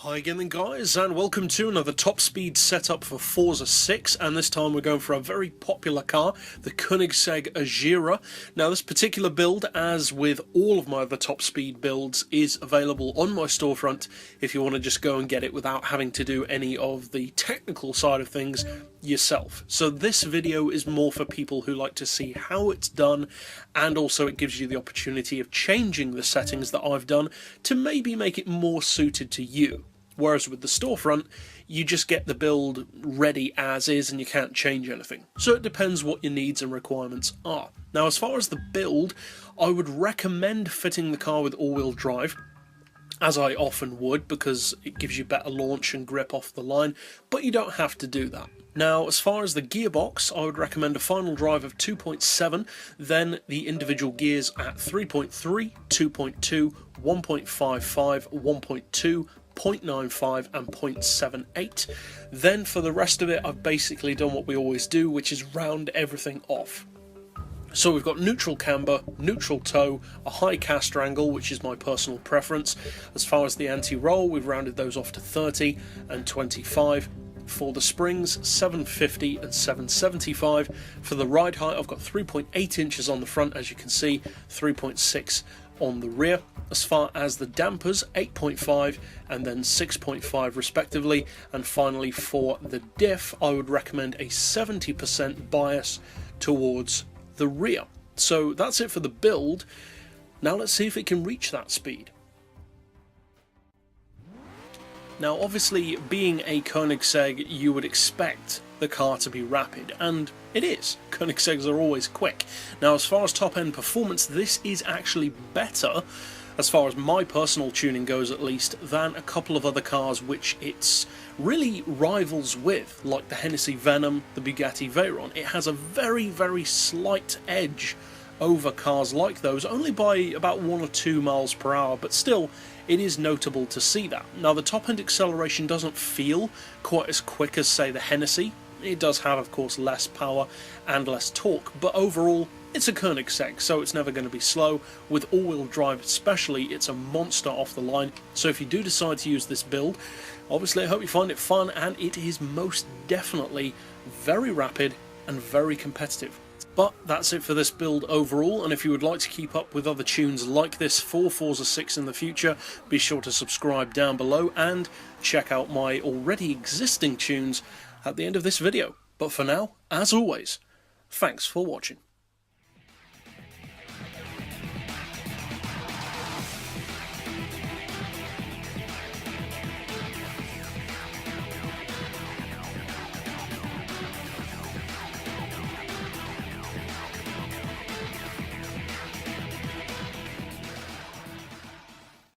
Hi again then guys, and welcome to another top speed setup for Forza 6, and this time we're going for a very popular car, the Koenigsegg Agera. Now this particular build, as with all of my other top speed builds, is available on my storefront if you want to just go and get it without having to do any of the technical side of things yourself. So this video is more for people who like to see how it's done, and also it gives you the opportunity of changing the settings that I've done to maybe make it more suited to you. Whereas with the storefront, you just get the build ready as is and you can't change anything. So it depends what your needs and requirements are. Now as far as the build, I would recommend fitting the car with all-wheel drive, as I often would, because it gives you better launch and grip off the line, but you don't have to do that. Now, as far as the gearbox, I would recommend a final drive of 2.7, then the individual gears at 3.3, 2.2, 1.55, 1.2, 0.95 and 0.78. Then for the rest of it, I've basically done what we always do, which is round everything off. So we've got neutral camber, neutral toe, a high caster angle, which is my personal preference. As far as the anti-roll, we've rounded those off to 30 and 25. For the springs, 750 and 775. For the ride height, I've got 3.8 inches on the front, as you can see, 3.6 on the rear. As far as the dampers, 8.5 and then 6.5 respectively. And finally for the diff, I would recommend a 70% bias towards the rear. So that's it for the build. Now let's see if it can reach that speed. Now obviously, being a Koenigsegg, you would expect the car to be rapid, and it is. Koenigsegg's are always quick. Now as far as top end performance, this is actually better, as far as my personal tuning goes at least, than a couple of other cars which it's really rivals with, like the Hennessy Venom, the Bugatti Veyron. It has a very, very slight edge over cars like those, only by about 1 or 2 miles per hour, but still it is notable to see that. Now the top end acceleration doesn't feel quite as quick as say the Hennessy. It does have of course less power and less torque, but overall it's a Koenigsegg, so it's never going to be slow. With all-wheel drive especially, it's a monster off the line. So if you do decide to use this build, obviously I hope you find it fun, and it is most definitely very rapid and very competitive. But that's it for this build overall, and if you would like to keep up with other tunes like this for Forza 6 in the future, be sure to subscribe down below and check out my already existing tunes at the end of this video. But for now, as always, thanks for watching.